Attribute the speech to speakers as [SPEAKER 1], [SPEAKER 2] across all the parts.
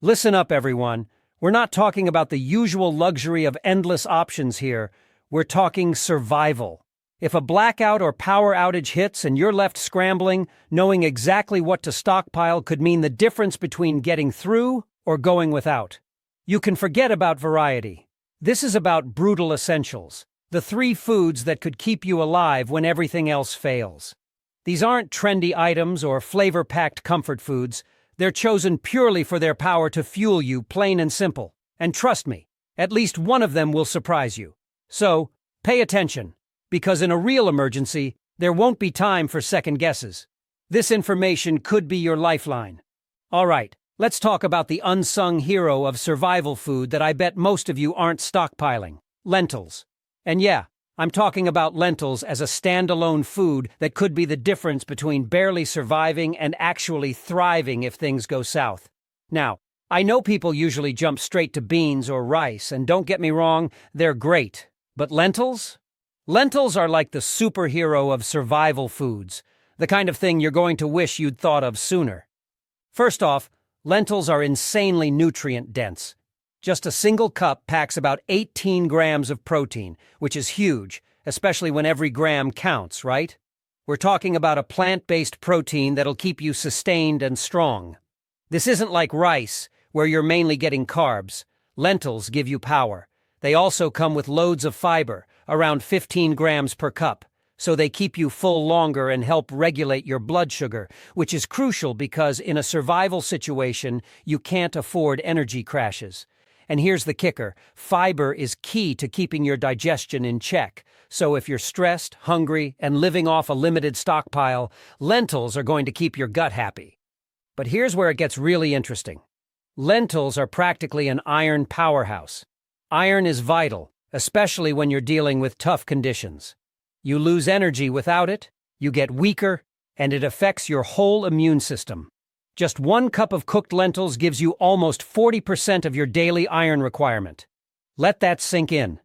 [SPEAKER 1] Listen up, everyone. We're not talking about the usual luxury of endless options here. We're talking survival. If a blackout or power outage hits and you're left scrambling, knowing exactly what to stockpile could mean the difference between getting through or going without. You can forget about variety. This is about brutal essentials, the three foods that could keep you alive when everything else fails. These aren't trendy items or flavor-packed comfort foods. They're chosen purely for their power to fuel you, plain and simple. And trust me, at least one of them will surprise you. So, pay attention, because in a real emergency, there won't be time for second guesses. This information could be your lifeline. All right, let's talk about the unsung hero of survival food that I bet most of you aren't stockpiling: lentils. And yeah, I'm talking about lentils as a standalone food that could be the difference between barely surviving and actually thriving if things go south. Now, I know people usually jump straight to beans or rice, and don't get me wrong, they're great. But lentils? Lentils are like the superhero of survival foods, the kind of thing you're going to wish you'd thought of sooner. First off, lentils are insanely nutrient-dense. Just a single cup packs about 18 grams of protein, which is huge, especially when every gram counts, right? We're talking about a plant-based protein that'll keep you sustained and strong. This isn't like rice, where you're mainly getting carbs. Lentils give you power. They also come with loads of fiber, around 15 grams per cup, so they keep you full longer and help regulate your blood sugar, which is crucial because in a survival situation, you can't afford energy crashes. And here's the kicker: fiber is key to keeping your digestion in check. So if you're stressed, hungry, and living off a limited stockpile, lentils are going to keep your gut happy. But here's where it gets really interesting. Lentils are practically an iron powerhouse. Iron is vital, especially when you're dealing with tough conditions. You lose energy without it, you get weaker, and it affects your whole immune system. Just 1 cup of cooked lentils gives you almost 40% of your daily iron requirement. Let that sink in.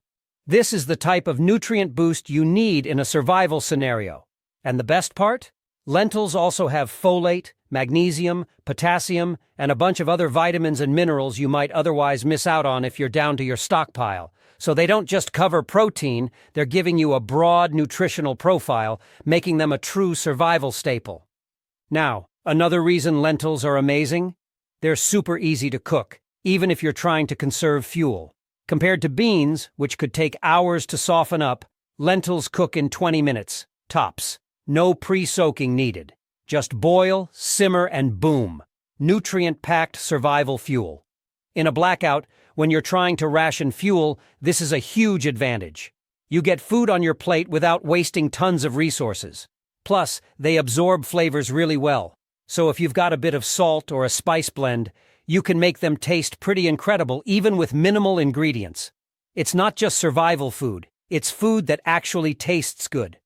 [SPEAKER 1] This is the type of nutrient boost you need in a survival scenario. And the best part? Lentils also have folate, magnesium, potassium, and a bunch of other vitamins and minerals you might otherwise miss out on if you're down to your stockpile. So they don't just cover protein, they're giving you a broad nutritional profile, making them a true survival staple. Now, another reason lentils are amazing? They're super easy to cook, even if you're trying to conserve fuel. Compared to beans, which could take hours to soften up, lentils cook in 20 minutes, tops. No pre-soaking needed. Just boil, simmer, and boom. Nutrient-packed survival fuel. In a blackout, when you're trying to ration fuel, this is a huge advantage. You get food on your plate without wasting tons of resources. Plus, they absorb flavors really well. So if you've got a bit of salt or a spice blend, you can make them taste pretty incredible even with minimal ingredients. It's not just survival food, it's food that actually tastes good.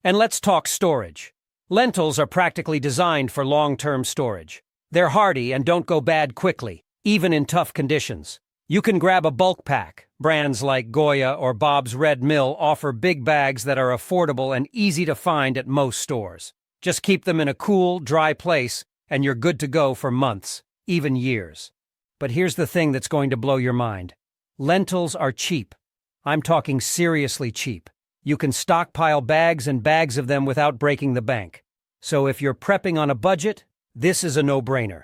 [SPEAKER 1] And let's talk storage. Lentils are practically designed for long-term storage. They're hardy and don't go bad quickly, even in tough conditions. You can grab a bulk pack. Brands like Goya or Bob's Red Mill offer big bags that are affordable and easy to find at most stores. Just keep them in a cool, dry place, and you're good to go for months, even years. But here's the thing that's going to blow your mind. Lentils are cheap. I'm talking seriously cheap. You can stockpile bags and bags of them without breaking the bank. So if you're prepping on a budget, this is a no-brainer.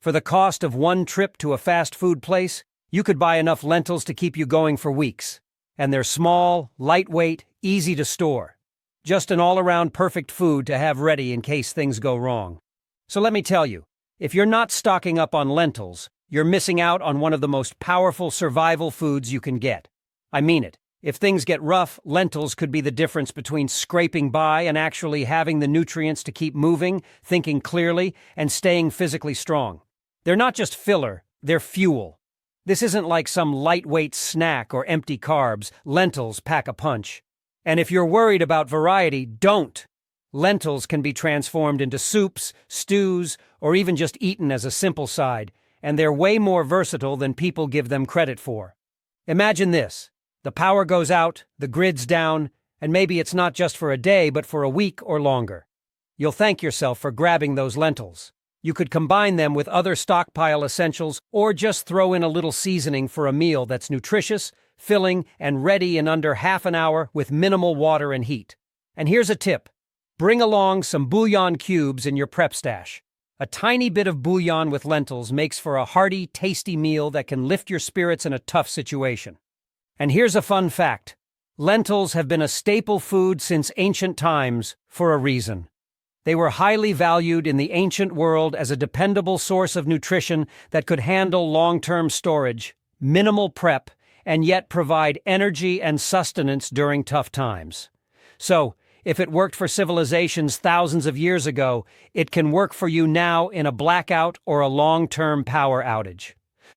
[SPEAKER 1] For the cost of one trip to a fast food place, you could buy enough lentils to keep you going for weeks. And they're small, lightweight, easy to store. Just an all-around perfect food to have ready in case things go wrong. So let me tell you, if you're not stocking up on lentils, you're missing out on one of the most powerful survival foods you can get. I mean it. If things get rough, lentils could be the difference between scraping by and actually having the nutrients to keep moving, thinking clearly, and staying physically strong. They're not just filler, they're fuel. This isn't like some lightweight snack or empty carbs. Lentils pack a punch. And if you're worried about variety, don't. Lentils can be transformed into soups, stews, or even just eaten as a simple side, and they're way more versatile than people give them credit for. Imagine this. The power goes out, the grid's down, and maybe it's not just for a day, but for a week or longer. You'll thank yourself for grabbing those lentils. You could combine them with other stockpile essentials or just throw in a little seasoning for a meal that's nutritious, filling, and ready in under half an hour with minimal water and heat. And here's a tip. Bring along some bouillon cubes in your prep stash. A tiny bit of bouillon with lentils makes for a hearty, tasty meal that can lift your spirits in a tough situation. And here's a fun fact. Lentils have been a staple food since ancient times for a reason. They were highly valued in the ancient world as a dependable source of nutrition that could handle long-term storage, minimal prep, and yet provide energy and sustenance during tough times. So, if it worked for civilizations thousands of years ago, it can work for you now in a blackout or a long-term power outage.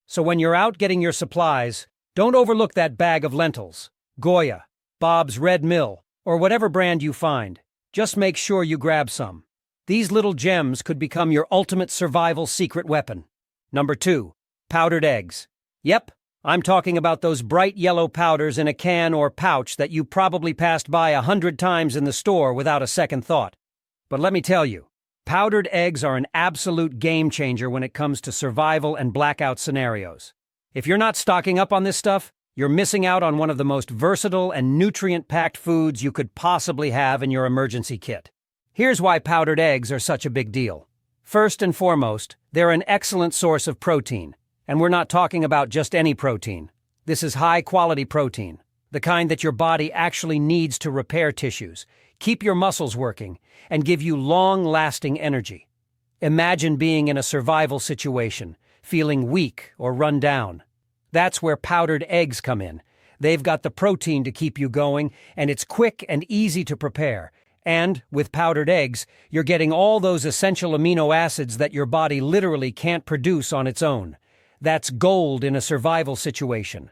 [SPEAKER 1] So when you're out getting your supplies, don't overlook that bag of lentils, Goya, Bob's Red Mill, or whatever brand you find. Just make sure you grab some. These little gems could become your ultimate survival secret weapon. Number 2. Powdered eggs. Yep, I'm talking about those bright yellow powders in a can or pouch that you probably passed by 100 times in the store without a second thought. But let me tell you, powdered eggs are an absolute game changer when it comes to survival and blackout scenarios. If you're not stocking up on this stuff, you're missing out on one of the most versatile and nutrient-packed foods you could possibly have in your emergency kit. Here's why powdered eggs are such a big deal. First and foremost, they're an excellent source of protein. And we're not talking about just any protein. This is high-quality protein, the kind that your body actually needs to repair tissues, keep your muscles working, and give you long-lasting energy. Imagine being in a survival situation, feeling weak or run down. That's where powdered eggs come in. They've got the protein to keep you going, and it's quick and easy to prepare. And, with powdered eggs, you're getting all those essential amino acids that your body literally can't produce on its own. That's gold in a survival situation.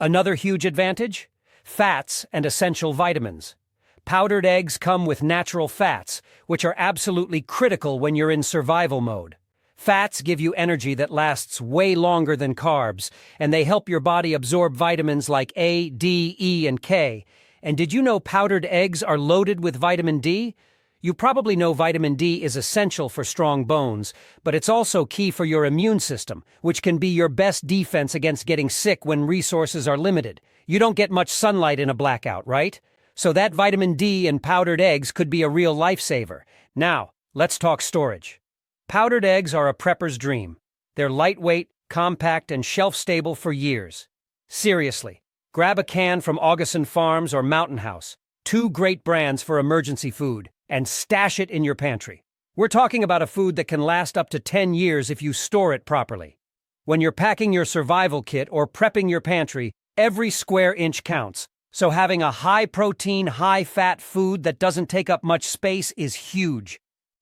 [SPEAKER 1] Another huge advantage? Fats and essential vitamins. Powdered eggs come with natural fats, which are absolutely critical when you're in survival mode. Fats give you energy that lasts way longer than carbs, and they help your body absorb vitamins like A, D, E, and K. And did you know powdered eggs are loaded with vitamin D? You probably know vitamin D is essential for strong bones, but it's also key for your immune system, which can be your best defense against getting sick when resources are limited. You don't get much sunlight in a blackout, right? So that vitamin D in powdered eggs could be a real lifesaver. Now, let's talk storage. Powdered eggs are a prepper's dream. They're lightweight, compact, and shelf-stable for years. Seriously, grab a can from Augustin Farms or Mountain House, 2 great brands for emergency food, and stash it in your pantry. We're talking about a food that can last up to 10 years if you store it properly. When you're packing your survival kit or prepping your pantry, every square inch counts, so having a high-protein, high-fat food that doesn't take up much space is huge.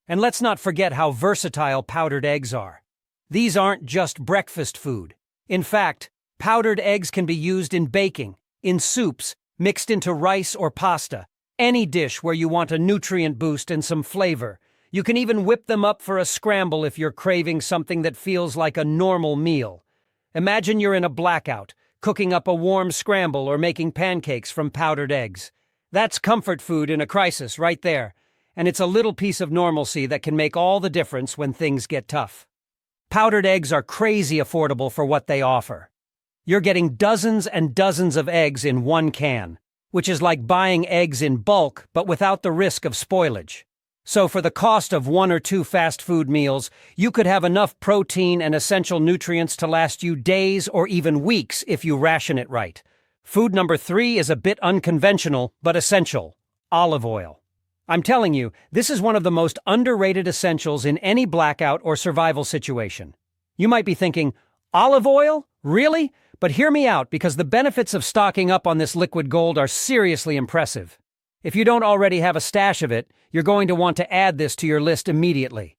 [SPEAKER 1] And let's not forget how versatile powdered eggs are. These aren't just breakfast food. In fact, powdered eggs can be used in baking, in soups, mixed into rice or pasta, any dish where you want a nutrient boost and some flavor. You can even whip them up for a scramble if you're craving something that feels like a normal meal. Imagine you're in a blackout, cooking up a warm scramble or making pancakes from powdered eggs. That's comfort food in a crisis right there, and it's a little piece of normalcy that can make all the difference when things get tough. Powdered eggs are crazy affordable for what they offer. You're getting dozens and dozens of eggs in one can, which is like buying eggs in bulk but without the risk of spoilage. So for the cost of 1 or 2 fast food meals, you could have enough protein and essential nutrients to last you days or even weeks if you ration it right. Food number 3 is a bit unconventional but essential: olive oil. I'm telling you, this is one of the most underrated essentials in any blackout or survival situation. You might be thinking, olive oil? Really? But hear me out, because the benefits of stocking up on this liquid gold are seriously impressive. If you don't already have a stash of it, you're going to want to add this to your list immediately.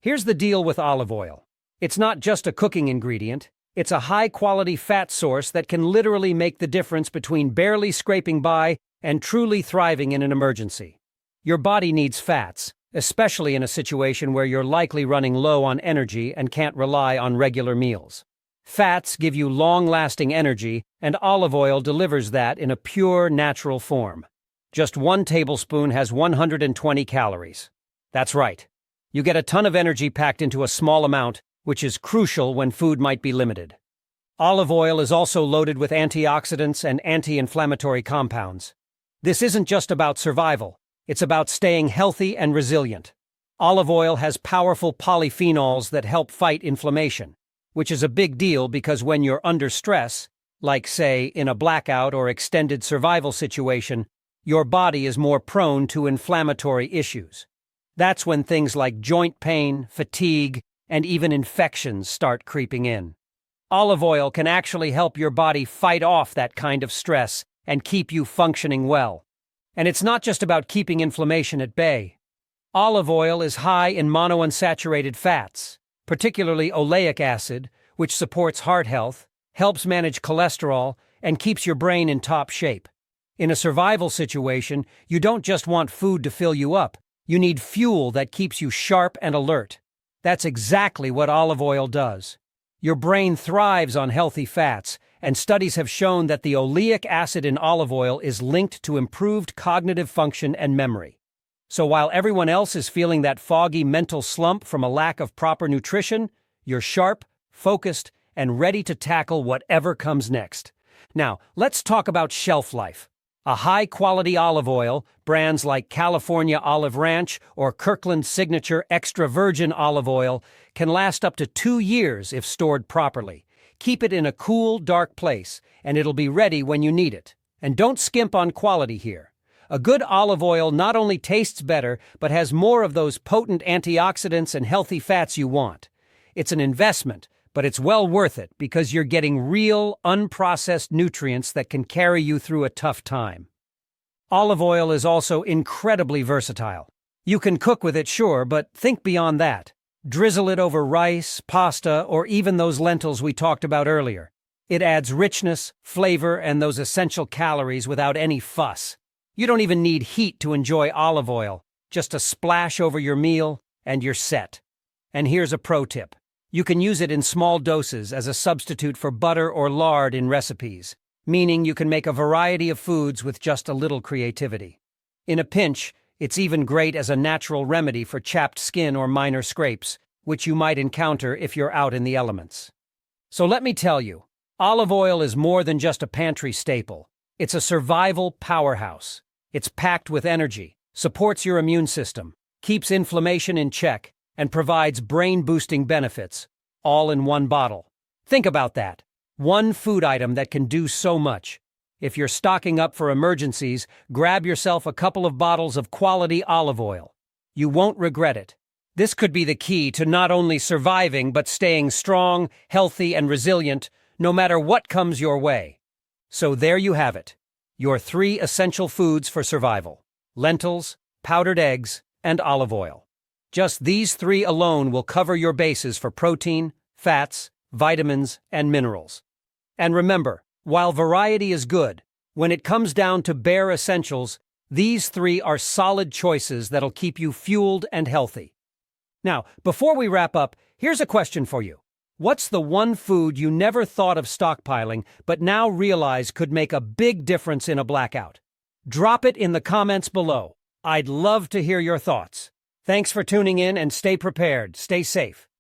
[SPEAKER 1] Here's the deal with olive oil. It's not just a cooking ingredient. It's a high-quality fat source that can literally make the difference between barely scraping by and truly thriving in an emergency. Your body needs fats, especially in a situation where you're likely running low on energy and can't rely on regular meals. Fats give you long-lasting energy, and olive oil delivers that in a pure, natural form. Just 1 tablespoon has 120 calories. That's right. You get a ton of energy packed into a small amount, which is crucial when food might be limited. Olive oil is also loaded with antioxidants and anti-inflammatory compounds. This isn't just about survival, it's about staying healthy and resilient. Olive oil has powerful polyphenols that help fight inflammation, which is a big deal because when you're under stress, like say in a blackout or extended survival situation, your body is more prone to inflammatory issues. That's when things like joint pain, fatigue, and even infections start creeping in. Olive oil can actually help your body fight off that kind of stress and keep you functioning well. And it's not just about keeping inflammation at bay. Olive oil is high in monounsaturated fats, particularly oleic acid, which supports heart health, helps manage cholesterol, and keeps your brain in top shape. In a survival situation, you don't just want food to fill you up, you need fuel that keeps you sharp and alert. That's exactly what olive oil does. Your brain thrives on healthy fats, and studies have shown that the oleic acid in olive oil is linked to improved cognitive function and memory. So while everyone else is feeling that foggy mental slump from a lack of proper nutrition, you're sharp, focused, and ready to tackle whatever comes next. Now, let's talk about shelf life. A high-quality olive oil, brands like California Olive Ranch or Kirkland Signature Extra Virgin Olive Oil, can last up to 2 years if stored properly. Keep it in a cool, dark place, and it'll be ready when you need it. And don't skimp on quality here. A good olive oil not only tastes better, but has more of those potent antioxidants and healthy fats you want. It's an investment, but it's well worth it because you're getting real, unprocessed nutrients that can carry you through a tough time. Olive oil is also incredibly versatile. You can cook with it, sure, but think beyond that. Drizzle it over rice, pasta, or even those lentils we talked about earlier. It adds richness, flavor, and those essential calories without any fuss. You don't even need heat to enjoy olive oil. Just a splash over your meal, and you're set. And here's a pro tip. You can use it in small doses as a substitute for butter or lard in recipes, meaning you can make a variety of foods with just a little creativity. In a pinch, it's even great as a natural remedy for chapped skin or minor scrapes, which you might encounter if you're out in the elements. So let me tell you, olive oil is more than just a pantry staple. It's a survival powerhouse. It's packed with energy, supports your immune system, keeps inflammation in check, and provides brain-boosting benefits, all in one bottle. Think about that. One food item that can do so much. If you're stocking up for emergencies, grab yourself a couple of bottles of quality olive oil. You won't regret it. This could be the key to not only surviving but staying strong, healthy, and resilient, no matter what comes your way. So there you have it. Your 3 essential foods for survival: lentils, powdered eggs, and olive oil. Just these 3 alone will cover your bases for protein, fats, vitamins, and minerals. And remember, while variety is good, when it comes down to bare essentials, these 3 are solid choices that'll keep you fueled and healthy. Now, before we wrap up, here's a question for you. What's the one food you never thought of stockpiling but now realize could make a big difference in a blackout? Drop it in the comments below. I'd love to hear your thoughts. Thanks for tuning in and stay prepared, stay safe.